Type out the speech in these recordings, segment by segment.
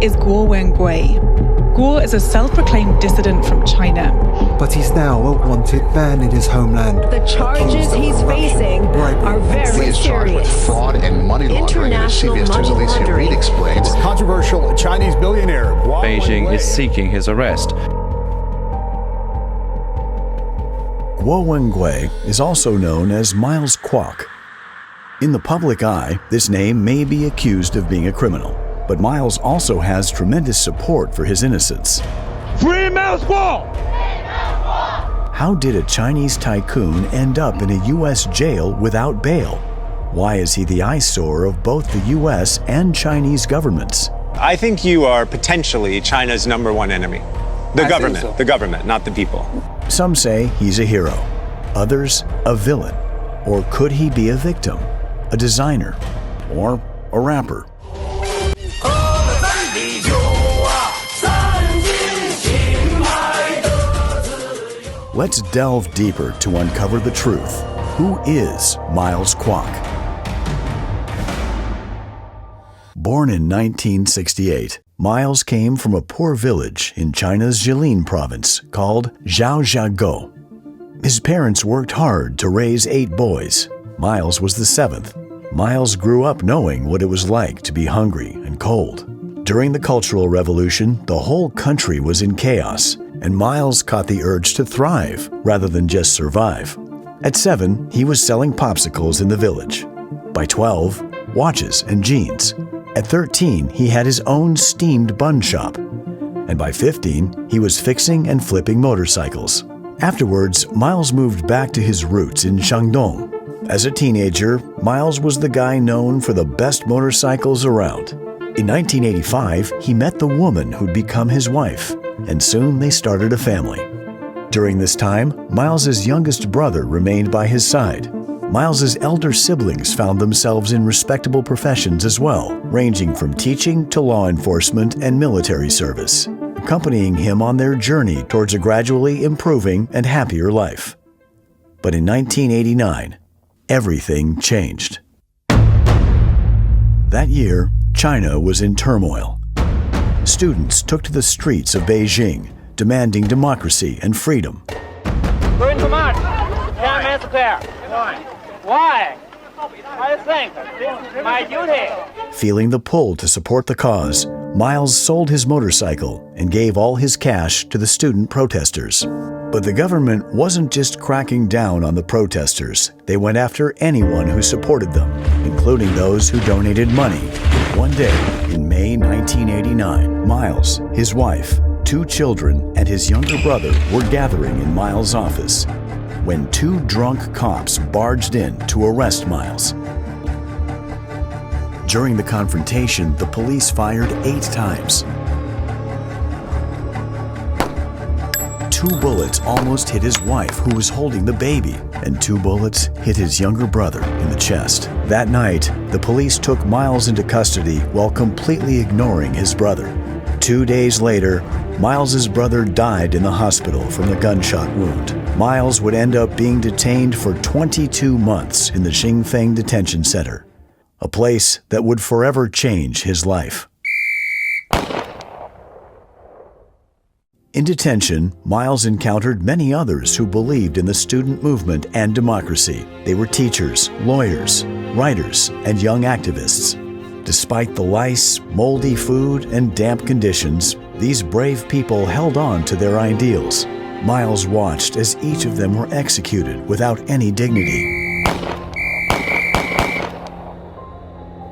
is Guo Wengui. Guo is a self-proclaimed dissident from China. But he's now a wanted man in his homeland. The charges he's facing are very He is charged with serious. fraud and money laundering, and as CBS 2's Alicia Reed explains. Controversial Chinese billionaire Guo Beijing Wengui is seeking his arrest. Guo Wengui is also known as Miles Guo. In the public eye, this name may be accused of being a criminal, but Miles also has tremendous support for his innocence. Free Miles Guo! How did a Chinese tycoon end up in a U.S. jail without bail? Why is he the eyesore of both the U.S. and Chinese governments? I think you are potentially China's #1 enemy. The government, not the people. Some say he's a hero, others a villain. Or could he be a victim, a designer, or a rapper? Let's delve deeper to uncover the truth. Who is Miles Guo? Born in 1968, Miles came from a poor village in China's Jilin province called Zhaozhago. His parents worked hard to raise 8 boys. Miles was the 7th. Miles grew up knowing what it was like to be hungry and cold. During the Cultural Revolution, the whole country was in chaos, and Miles caught the urge to thrive rather than just survive. At 7, he was selling popsicles in the village. By 12, watches and jeans. At 13, he had his own steamed bun shop. And by 15, he was fixing and flipping motorcycles. Afterwards, Miles moved back to his roots in Shandong. As a teenager, Miles was the guy known for the best motorcycles around. In 1985, he met the woman who'd become his wife, and soon they started a family. During this time, Miles's youngest brother remained by his side. Miles's elder siblings found themselves in respectable professions as well, ranging from teaching to law enforcement and military service, accompanying him on their journey towards a gradually improving and happier life. But in 1989, everything changed. That year, China was in turmoil. Students took to the streets of Beijing, demanding democracy and freedom. Going to march. 10 minutes clear. Why? I think this is my duty. Feeling the pull to support the cause, Miles sold his motorcycle and gave all his cash to the student protesters. But the government wasn't just cracking down on the protesters. They went after anyone who supported them, including those who donated money. One day, in May 1989, Miles, his wife, 2 children, and his younger brother were gathering in Miles' office when 2 drunk cops barged in to arrest Miles. During the confrontation, the police fired 8 times. 2 bullets almost hit his wife, who was holding the baby, and 2 bullets hit his younger brother in the chest. That night, the police took Miles into custody while completely ignoring his brother. 2 days later, Miles's brother died in the hospital from the gunshot wound. Miles would end up being detained for 22 months in the Xingfeng Detention Center, a place that would forever change his life. In detention, Miles encountered many others who believed in the student movement and democracy. They were teachers, lawyers, writers, and young activists. Despite the lice, moldy food, and damp conditions, these brave people held on to their ideals. Miles watched as each of them were executed without any dignity.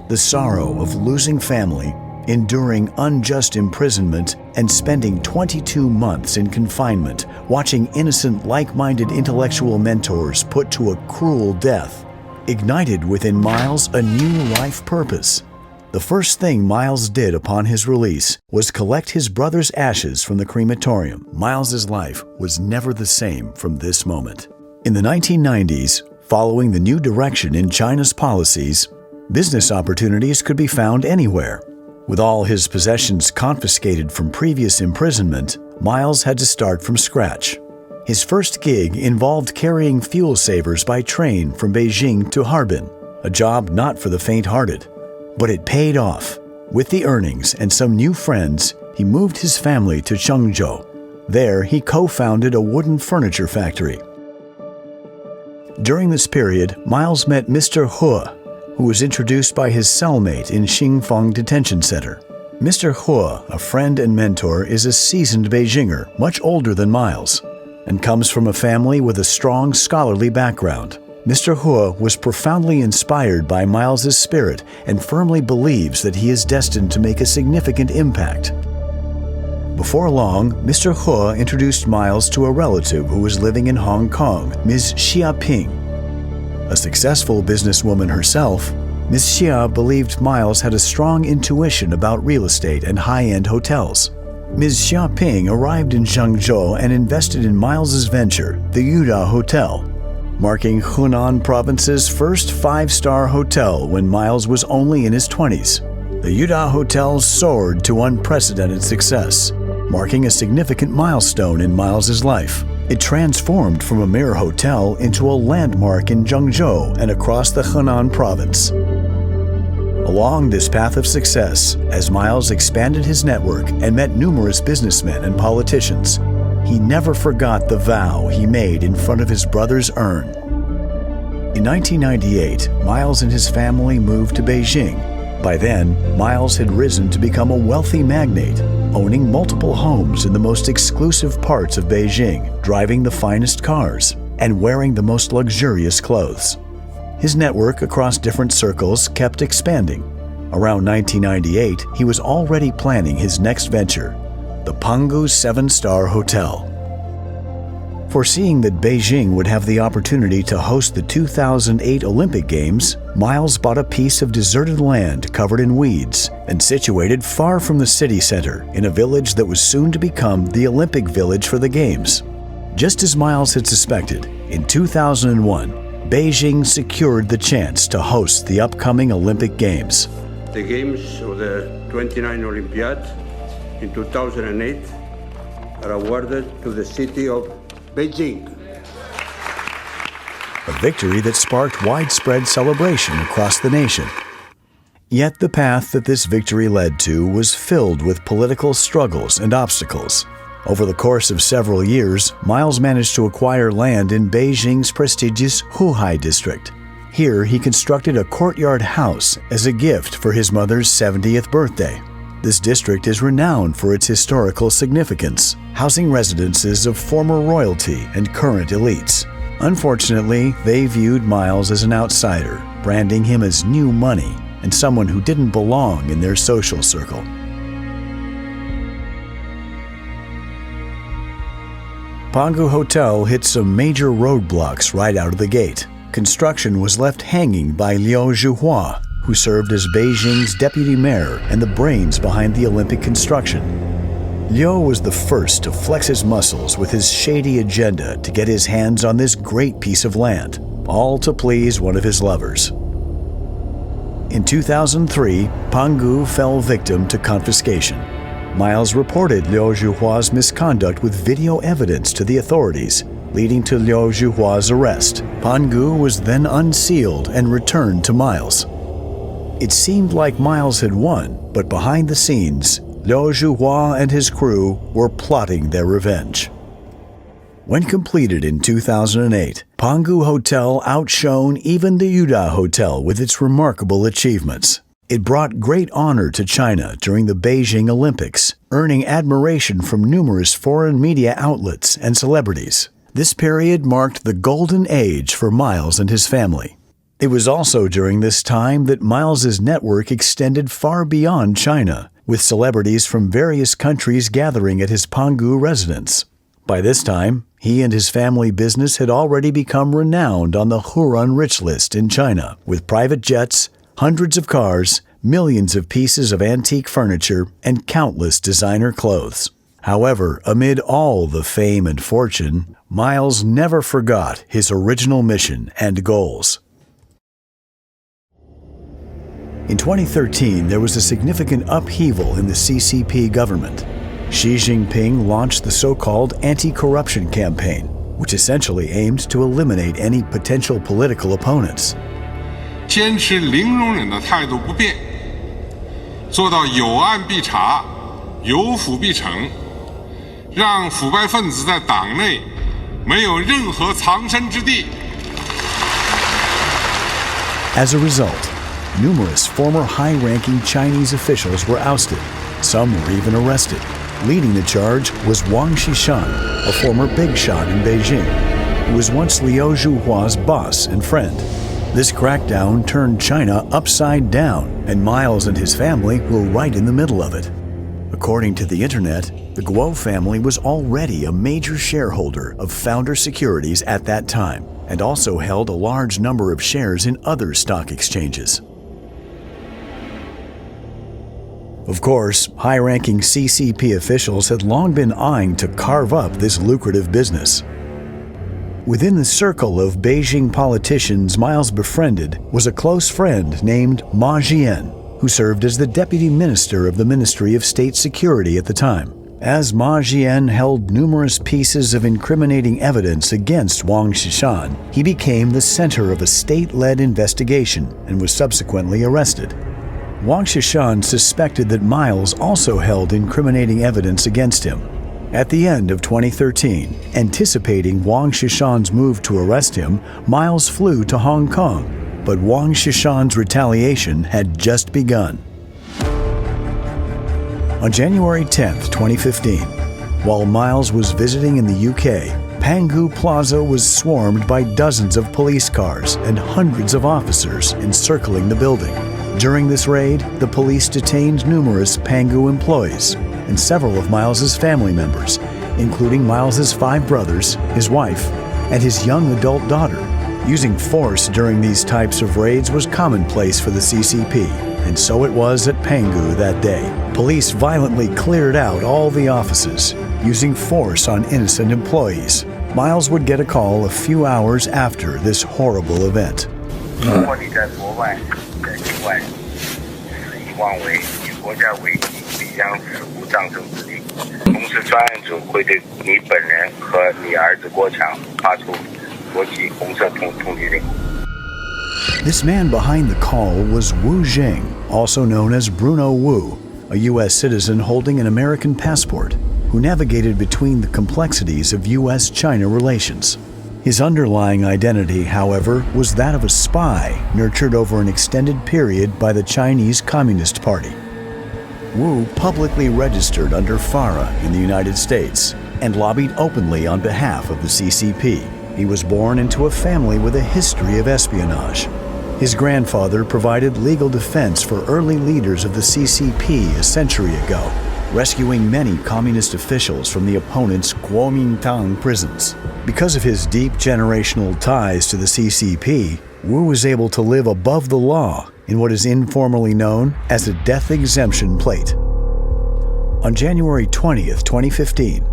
The sorrow of losing family, enduring unjust imprisonment, and spending 22 months in confinement, watching innocent, like-minded intellectual mentors put to a cruel death, ignited within Miles a new life purpose. The first thing Miles did upon his release was collect his brother's ashes from the crematorium. Miles's life was never the same from this moment. In the 1990s, following the new direction in China's policies, business opportunities could be found anywhere. With all his possessions confiscated from previous imprisonment, Miles had to start from scratch. His first gig involved carrying fuel savers by train from Beijing to Harbin, a job not for the faint-hearted. But it paid off. With the earnings and some new friends, he moved his family to Changzhou. There, he co-founded a wooden furniture factory. During this period, Miles met Mr. He, who was introduced by his cellmate in Xingfang Detention Center. Mr. He, a friend and mentor, is a seasoned Beijinger, much older than Miles, and comes from a family with a strong scholarly background. Mr. He was profoundly inspired by Miles's spirit and firmly believes that he is destined to make a significant impact. Before long, Mr. He introduced Miles to a relative who was living in Hong Kong, Ms. Xia Ping. A successful businesswoman herself, Ms. Xia believed Miles had a strong intuition about real estate and high-end hotels. Ms. Xia Ping arrived in Zhangzhou and invested in Miles's venture, the Yuda Hotel, marking Hunan Province's first five-star hotel when Miles was only in his 20s. The Yuda Hotel soared to unprecedented success, marking a significant milestone in Miles's life. It transformed from a mere hotel into a landmark in Zhangzhou and across the Hunan Province. Along this path of success, as Miles expanded his network and met numerous businessmen and politicians, he never forgot the vow he made in front of his brother's urn. In 1998, Miles and his family moved to Beijing. By then, Miles had risen to become a wealthy magnate, owning multiple homes in the most exclusive parts of Beijing, driving the finest cars, and wearing the most luxurious clothes. His network across different circles kept expanding. Around 1998, he was already planning his next venture, the Pangu 7-Star Hotel. Foreseeing that Beijing would have the opportunity to host the 2008 Olympic Games, Miles bought a piece of deserted land covered in weeds and situated far from the city center in a village that was soon to become the Olympic Village for the Games. Just as Miles had suspected, in 2001, Beijing secured the chance to host the upcoming Olympic Games. The Games of the 29th Olympiad in 2008 are awarded to the city of Beijing. A victory that sparked widespread celebration across the nation. Yet the path that this victory led to was filled with political struggles and obstacles. Over the course of several years, Miles managed to acquire land in Beijing's prestigious Huhai district. Here, he constructed a courtyard house as a gift for his mother's 70th birthday. This district is renowned for its historical significance, housing residences of former royalty and current elites. Unfortunately, they viewed Miles as an outsider, branding him as new money and someone who didn't belong in their social circle. Pangu Hotel hit some major roadblocks right out of the gate. Construction was left hanging by Liu Zhuhua, who served as Beijing's deputy mayor and the brains behind the Olympic construction. Liu was the first to flex his muscles with his shady agenda to get his hands on this great piece of land, all to please one of his lovers. In 2003, Pangu fell victim to confiscation. Miles reported Liu Zhuhua's misconduct with video evidence to the authorities, leading to Liu Zhuhua's arrest. Pangu was then unsealed and returned to Miles. It seemed like Miles had won, but behind the scenes, Liu Zhuhua and his crew were plotting their revenge. When completed in 2008, Pangu Hotel outshone even the Yuda Hotel with its remarkable achievements. It brought great honor to China during the Beijing Olympics, earning admiration from numerous foreign media outlets and celebrities. This period marked the golden age for Miles and his family. It was also during this time that Miles's network extended far beyond China, with celebrities from various countries gathering at his Pangu residence. By this time, he and his family business had already become renowned on the Huron Rich List in China, with private jets, hundreds of cars, millions of pieces of antique furniture, and countless designer clothes. However, amid all the fame and fortune, Miles never forgot his original mission and goals. In 2013, there was a significant upheaval in the CCP government. Xi Jinping launched the so-called anti-corruption campaign, which essentially aimed to eliminate any potential political opponents. 坚持零容忍的态度不变，做到有案必查，有腐必惩，让腐败分子在党内没有任何藏身之地。As a result, numerous former high-ranking Chinese officials were ousted. Some were even arrested. Leading the charge was Wang Xishan, a former big shot in Beijing, who was once Liu Zhuhua's boss and friend. This crackdown turned China upside down, and Miles and his family were right in the middle of it. According to the internet, the Guo family was already a major shareholder of Founder Securities at that time, and also held a large number of shares in other stock exchanges. Of course, high-ranking CCP officials had long been eyeing to carve up this lucrative business. Within the circle of Beijing politicians Miles befriended was a close friend named Ma Jian, who served as the deputy minister of the Ministry of State Security at the time. As Ma Jian held numerous pieces of incriminating evidence against Wang Xishan, he became the center of a state-led investigation and was subsequently arrested. Wang Xishan suspected that Miles also held incriminating evidence against him. At the end of 2013, anticipating Wang Xishan's move to arrest him, Miles flew to Hong Kong, but Wang Xishan's retaliation had just begun. On January 10, 2015, while Miles was visiting in the UK, Pangu Plaza was swarmed by dozens of police cars and hundreds of officers encircling the building. During this raid, the police detained numerous Pangu employees and several of Miles's family members, including Miles's 5 brothers, his wife, and his young adult daughter. Using force during these types of raids was commonplace for the CCP, and so it was at Pangu that day. Police violently cleared out all the offices, using force on innocent employees. Miles would get a call a few hours after this horrible event. 如果你在国外，在境外，肆意妄为，以国家为己，必将死无葬身之地。同时，专案组会对你本人和你儿子郭强发出国际红色通缉令。 This man behind the call was Wu Zheng, also known as Bruno Wu, a U.S. citizen holding an American passport, who navigated between the complexities of U.S.-China relations. His underlying identity, however, was that of a spy nurtured over an extended period by the Chinese Communist Party. Wu publicly registered under FARA in the United States and lobbied openly on behalf of the CCP. He was born into a family with a history of espionage. His grandfather provided legal defense for early leaders of the CCP a century ago, rescuing many communist officials from the opponent's Kuomintang prisons. Because of his deep generational ties to the CCP, Wu was able to live above the law in what is informally known as a death exemption plate. On January 20th, 2015,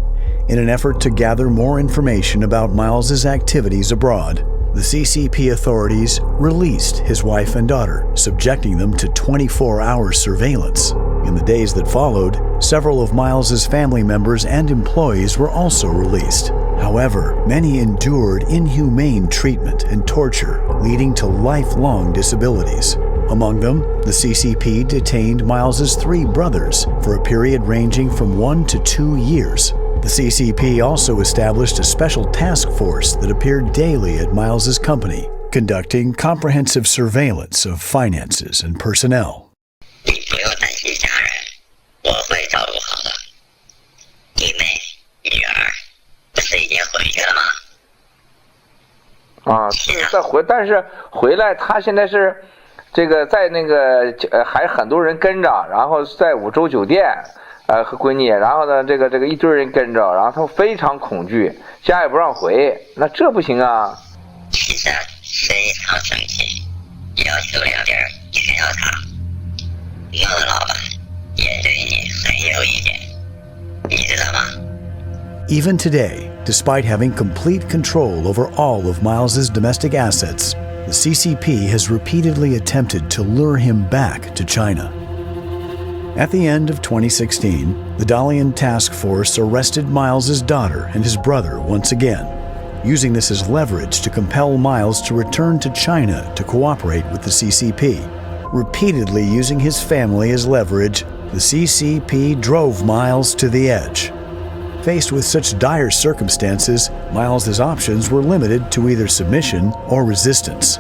in an effort to gather more information about Miles's activities abroad, the CCP authorities released his wife and daughter, subjecting them to 24-hour surveillance. In the days that followed, several of Miles's family members and employees were also released. However, many endured inhumane treatment and torture, leading to lifelong disabilities. Among them, the CCP detained Miles's 3 brothers for a period ranging from 1 to 2 years. The CCP also established a special task force that appeared daily at Miles's company, conducting comprehensive surveillance of finances and personnel. 你不用担心家人，我会照顾好的。弟妹、女儿，不是已经回去了吗？啊，再回，但是回来他现在是这个在那个还很多人跟着，然后在五洲酒店。和闺女，然后呢，这个一堆人跟着，然后他非常恐惧，家也不让回，那这不行啊！其实非常生气，要求两边全要他。我的老板也对你很有意见，你知道吗？ Even today, despite having complete control over all of Miles's domestic assets, the CCP has repeatedly attempted to lure him back to China. At the end of 2016, the Dalian task force arrested Miles's daughter and his brother once again, using this as leverage to compel Miles to return to China to cooperate with the CCP. Repeatedly using his family as leverage, the CCP drove Miles to the edge. Faced with such dire circumstances, Miles's options were limited to either submission or resistance.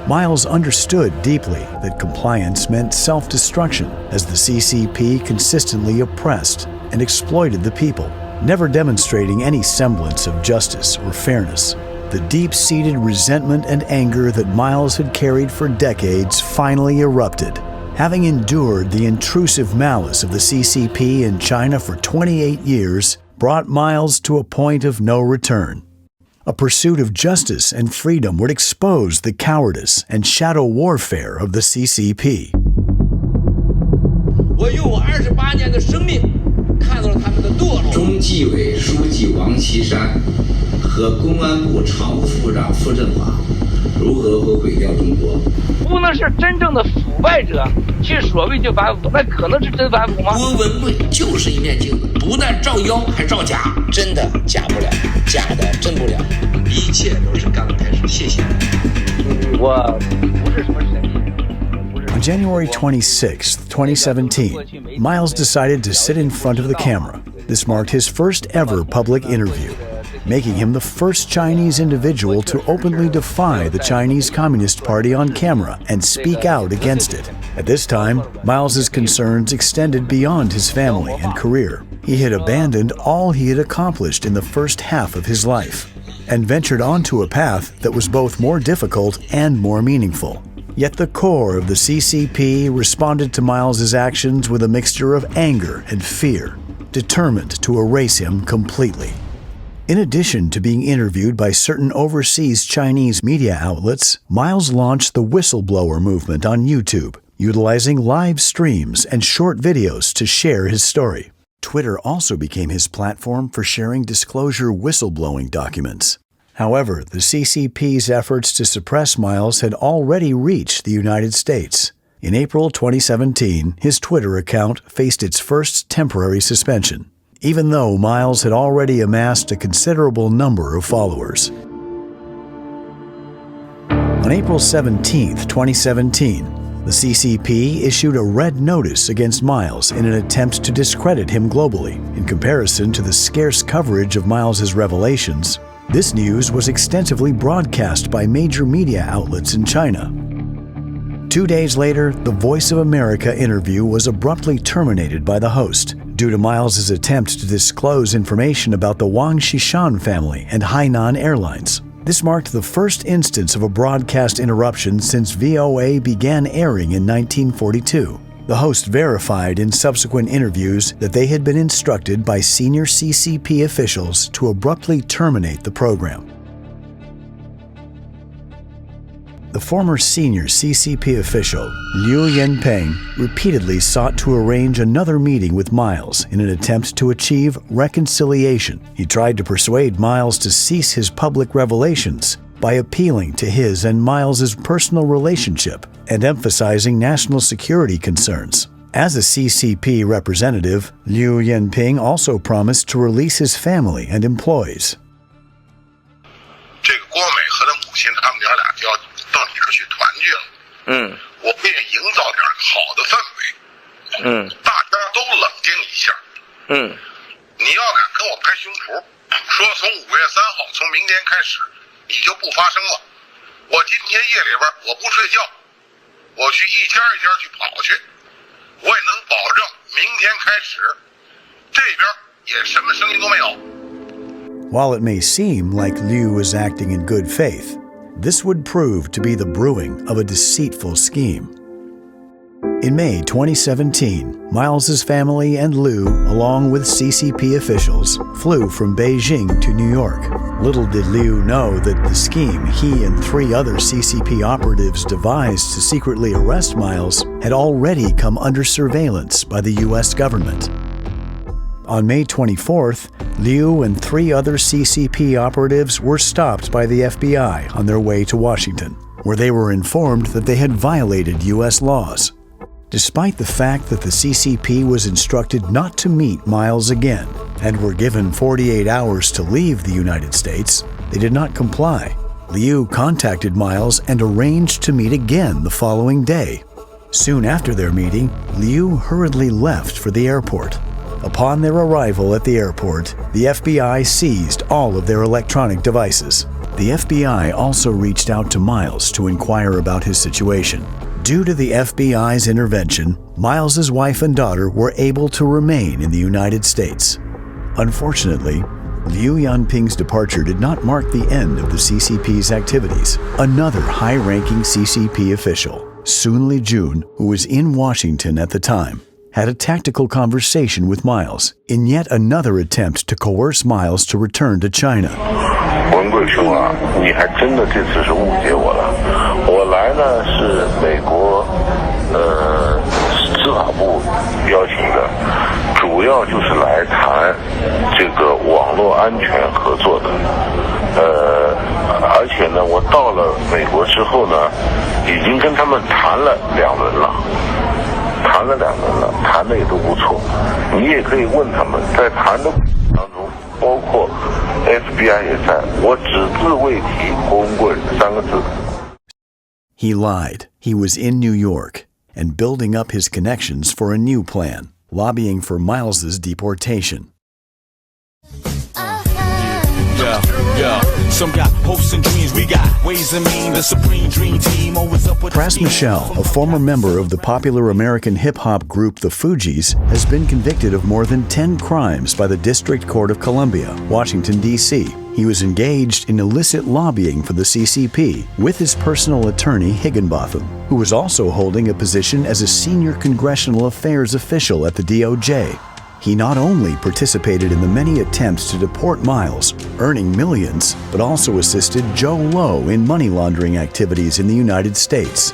Miles understood deeply that compliance meant self-destruction, as the CCP consistently oppressed and exploited the people, never demonstrating any semblance of justice or fairness. The deep-seated resentment and anger that Miles had carried for decades finally erupted. Having endured the intrusive malice of the CCP in China for 28 years, brought Miles to a point of no return. A pursuit of justice and freedom would expose the cowardice and shadow warfare of the CCP. 我用我28年的生命看到了他们的堕落。中纪委书记王岐山和公安部常务副部长傅政华如何会毁掉中国？不能是真正的腐败者去所谓就反腐，那可能是真反腐吗？郭文贵就是一面镜子，不但照妖还照假，真的假不了，假的真不了，一切都是刚开始。谢谢。我不是什么神秘。On January 26, 2017, Miles decided to sit in front of the camera. This marked his first ever public interview, making him the first Chinese individual to openly defy the Chinese Communist Party on camera and speak out against it. At this time, Miles's concerns extended beyond his family and career. He had abandoned all he had accomplished in the first half of his life and ventured onto a path that was both more difficult and more meaningful. Yet the core of the CCP responded to Miles's actions with a mixture of anger and fear, determined to erase him completely. In addition to being interviewed by certain overseas Chinese media outlets, Miles launched the whistleblower movement on YouTube, utilizing live streams and short videos to share his story. Twitter also became his platform for sharing disclosure whistleblowing documents. However, the CCP's efforts to suppress Miles had already reached the United States. In April 2017, his Twitter account faced its first temporary suspension, even though Miles had already amassed a considerable number of followers. On April 17, 2017, the CCP issued a red notice against Miles in an attempt to discredit him globally. In comparison to the scarce coverage of Miles's revelations, this news was extensively broadcast by major media outlets in China. 2 days later, the Voice of America interview was abruptly terminated by the host due to Miles's attempt to disclose information about the Wang Xishan family and Hainan Airlines. This marked the first instance of a broadcast interruption since VOA began airing in 1942. The host verified in subsequent interviews that they had been instructed by senior CCP officials to abruptly terminate the program. The former senior CCP official, Liu Yanpeng, repeatedly sought to arrange another meeting with Miles in an attempt to achieve reconciliation. He tried to persuade Miles to cease his public revelations by appealing to his and Miles's personal relationship and emphasizing national security concerns. As a CCP representative, Liu Yanpeng also promised to release his family and employees. 这个郭美和他母亲，他们娘俩就要到里头去团聚了。我们也营造点好的氛围。大家都冷静一下。你要敢跟我拍胸脯，说从5月3号，从明天开始，你就不发生了。我今天夜里边我不睡觉，我去一家一家去跑去，我也能保证明天开始，这边也什么声音都没有。While it may seem like Liu was acting in good faith, this would prove to be the brewing of a deceitful scheme. In May 2017, Miles's family and Liu, along with CCP officials, flew from Beijing to New York. Little did Liu know that the scheme he and 3 other CCP operatives devised to secretly arrest Miles had already come under surveillance by the U.S. government. On May 24th, Liu and 3 other CCP operatives were stopped by the FBI on their way to Washington, where they were informed that they had violated U.S. laws. Despite the fact that the CCP was instructed not to meet Miles again and were given 48 hours to leave the United States, they did not comply. Liu contacted Miles and arranged to meet again the following day. Soon after their meeting, Liu hurriedly left for the airport. Upon their arrival at the airport, the FBI seized all of their electronic devices. The FBI also reached out to Miles to inquire about his situation. Due to the FBI's intervention, Miles's wife and daughter were able to remain in the United States. Unfortunately, Liu Yanping's departure did not mark the end of the CCP's activities. Another high-ranking CCP official, Sun Lijun, who was in Washington at the time, had a tactical conversation with Miles in yet another attempt to coerce Miles to return to China. 文贵兄啊，你还真的这次是误解我了。我来呢是美国司法部邀请的，主要就是来谈这个网络安全合作的。而且呢，我到了美国之后呢，已经跟他们谈了2轮了。谈的也都不错。你也可以问他们，在谈的当中，包括 FBI 也在，我只字未提光棍3个字。He lied. He was in New York and building up his connections for a new plan, lobbying for Miles's deportation. Pras Michel, a former member of the popular American hip-hop group The Fugees, has been convicted of more than 10 crimes by the District Court of Columbia, Washington, D.C. He was engaged in illicit lobbying for the CCP with his personal attorney Higginbotham, who was also holding a position as a senior congressional affairs official at the DOJ. He not only participated in the many attempts to deport Miles, earning millions, but also assisted Joe Low in money laundering activities in the United States.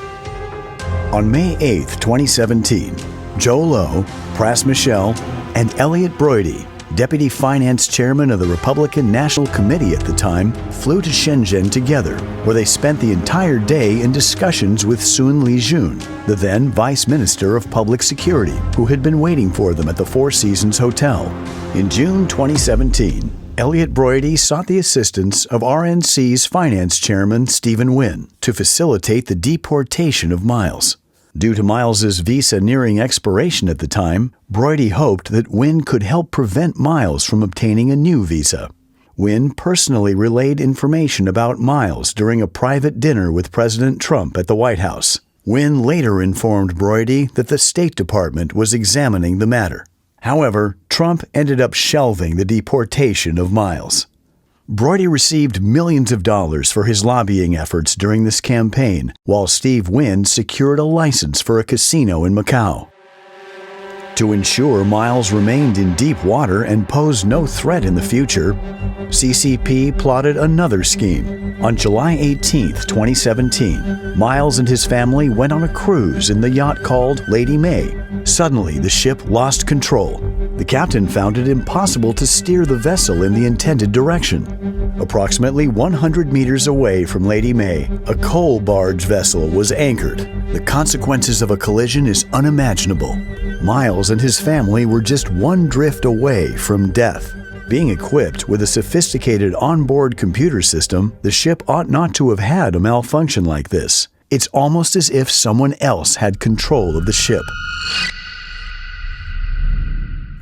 On May 8, 2017, Joe Low, Pras Michel, and Elliot Broidy, Deputy Finance Chairman of the Republican National Committee at the time, flew to Shenzhen together, where they spent the entire day in discussions with Sun Lijun, the then Vice Minister of Public Security, who had been waiting for them at the Four Seasons Hotel. In June 2017, Elliot Broidy sought the assistance of RNC's Finance Chairman Stephen Wynn to facilitate the deportation of Miles. Due to Miles's visa nearing expiration at the time, Broidy hoped that Wynn could help prevent Miles from obtaining a new visa. Wynn personally relayed information about Miles during a private dinner with President Trump at the White House. Wynn later informed Broidy that the State Department was examining the matter. However, Trump ended up shelving the deportation of Miles. Broidy received millions of dollars for his lobbying efforts during this campaign, while Steve Wynn secured a license for a casino in Macau. To ensure Miles remained in deep water and posed no threat in the future, CCP plotted another scheme. On July 18, 2017, Miles and his family went on a cruise in the yacht called Lady May. Suddenly, the ship lost control. The captain found it impossible to steer the vessel in the intended direction. Approximately 100 meters away from Lady May, a coal barge vessel was anchored. The consequences of a collision is unimaginable. Miles and his family were just one drift away from death. Being equipped with a sophisticated onboard computer system, the ship ought not to have had a malfunction like this. It's almost as if someone else had control of the ship.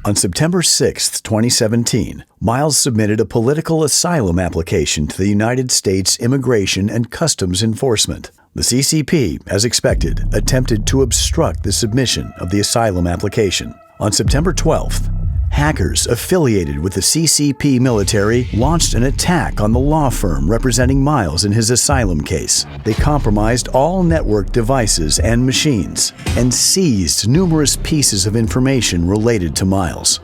On September 6, 2017, Miles submitted a political asylum application to the United States Immigration and Customs Enforcement. The CCP, as expected, attempted to obstruct the submission of the asylum application. On September 12th, hackers affiliated with the CCP military launched an attack on the law firm representing Miles in his asylum case. They compromised all network devices and machines and seized numerous pieces of information related to Miles.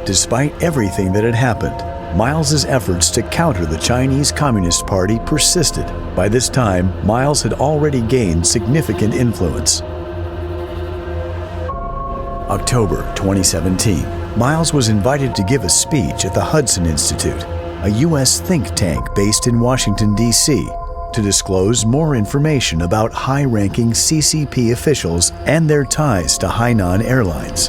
Despite everything that had happened, Miles's efforts to counter the Chinese Communist Party persisted. By this time, Miles had already gained significant influence. October 2017, Miles was invited to give a speech at the Hudson Institute, a U.S. think tank based in Washington, D.C., to disclose more information about high-ranking CCP officials and their ties to Hainan Airlines.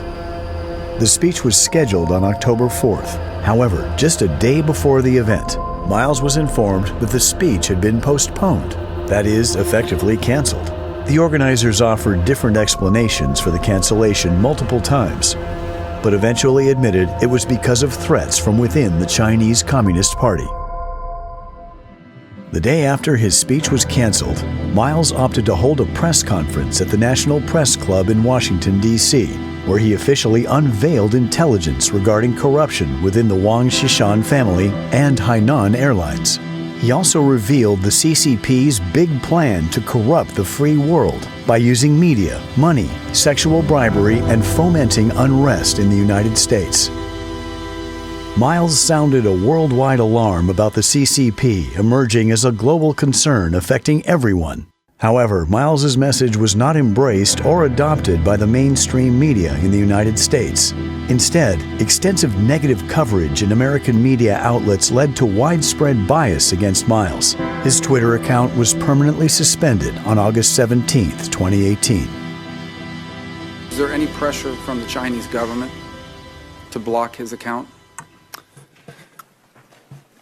The speech was scheduled on October 4th. However, just a day before the event, Miles was informed that the speech had been postponed, that is, effectively canceled. The organizers offered different explanations for the cancellation multiple times, but eventually admitted it was because of threats from within the Chinese Communist Party. The day after his speech was canceled, Miles opted to hold a press conference at the National Press Club in Washington, D.C., where he officially unveiled intelligence regarding corruption within the Wang Xishan family and Hainan Airlines. He also revealed the CCP's big plan to corrupt the free world by using media, money, sexual bribery, and fomenting unrest in the United States. Miles sounded a worldwide alarm about the CCP emerging as a global concern affecting everyone. However, Miles's message was not embraced or adopted by the mainstream media in the United States. Instead, extensive negative coverage in American media outlets led to widespread bias against Miles. His Twitter account was permanently suspended on August 17, 2018. Is there any pressure from the Chinese government to block his account?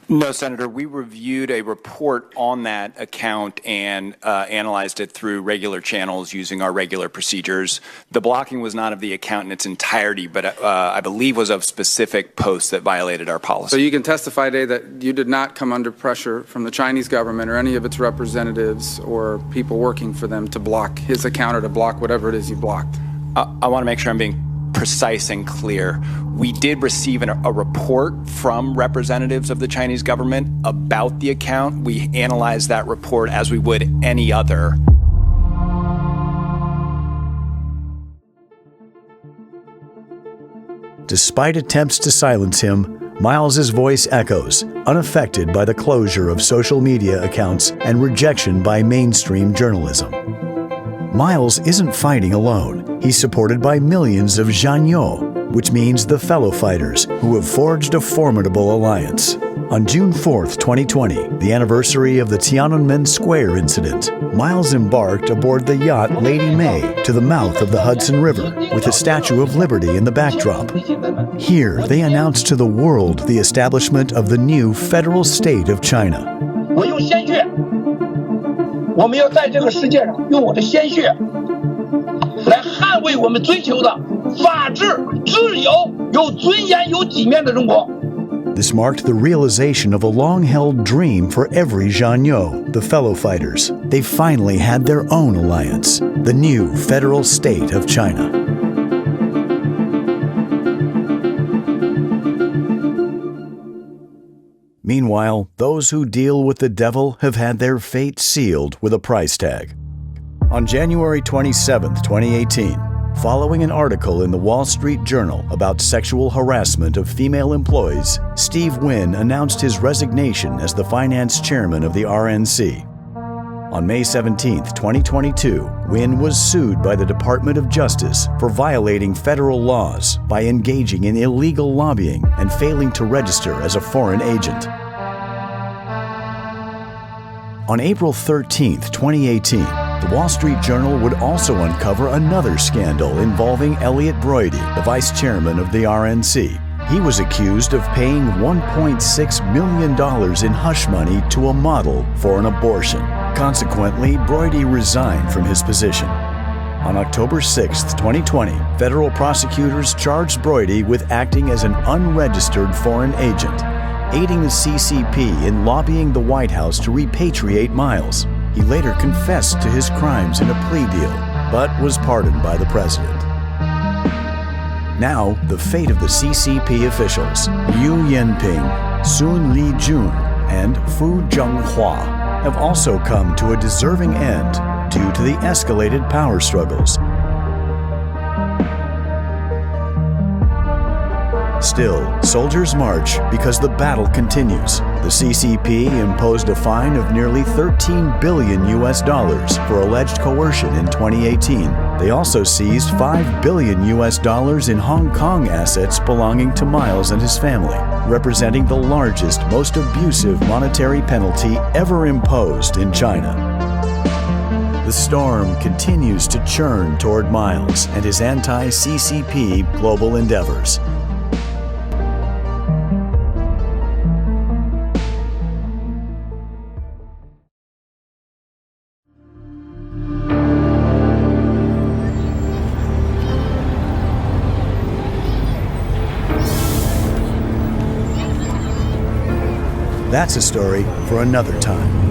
No, Senator. We reviewed a report on that account and analyzed it through regular channels using our regular procedures. The blocking was not of the account in its entirety, but I believe was of specific posts that violated our policy. So you can testify today that you did not come under pressure from the Chinese government or any of its representatives or people working for them to block his account or to block whatever it is you blocked. I want to make sure I'm being precise and clear. We did receive a report from representatives of the Chinese government about the account. We analyzed that report as we would any other. Despite attempts to silence him, Miles's voice echoes, unaffected by the closure of social media accounts and rejection by mainstream journalism. Miles isn't fighting alone. He's supported by millions of Zhanyo, which means the fellow fighters, who have forged a formidable alliance. On June 4th, 2020, the anniversary of the Tiananmen Square incident, Miles embarked aboard the yacht Lady May to the mouth of the Hudson River with the Statue of Liberty in the backdrop. Here, they announced to the world the establishment of the new federal state of China. 我们要在这个世界上用我的鲜血来捍卫我们追求的法治、自由、有尊严、有体面的中国。 This marked the realization of a long-held dream for every Zhanyo, the fellow fighters. They finally had their own alliance, the new federal state of China. Meanwhile, those who deal with the devil have had their fate sealed with a price tag. On January 27, 2018, following an article in the Wall Street Journal about sexual harassment of female employees, Steve Wynn announced his resignation as the finance chairman of the RNC. On May 17, 2022, Wynn was sued by the Department of Justice for violating federal laws by engaging in illegal lobbying and failing to register as a foreign agent. On April 13, 2018, the Wall Street Journal would also uncover another scandal involving Elliot Broidy, the vice chairman of the RNC. He was accused of paying $1.6 million in hush money to a model for an abortion. Consequently, Broidy resigned from his position. On October 6, 2020, federal prosecutors charged Broidy with acting as an unregistered foreign agent, aiding the CCP in lobbying the White House to repatriate Miles. He later confessed to his crimes in a plea deal, but was pardoned by the president. Now, the fate of the CCP officials, Liu Yanping, Sun Lijun, and Fu Zhenghua, have also come to a deserving end due to the escalated power struggles. Still, soldiers march because the battle continues. The CCP imposed a fine of nearly $13 billion for alleged coercion in 2018. They also seized $5 billion in Hong Kong assets belonging to Miles and his family, representing the largest, most abusive monetary penalty ever imposed in China. The storm continues to churn toward Miles and his anti-CCP global endeavors. That's a story for another time.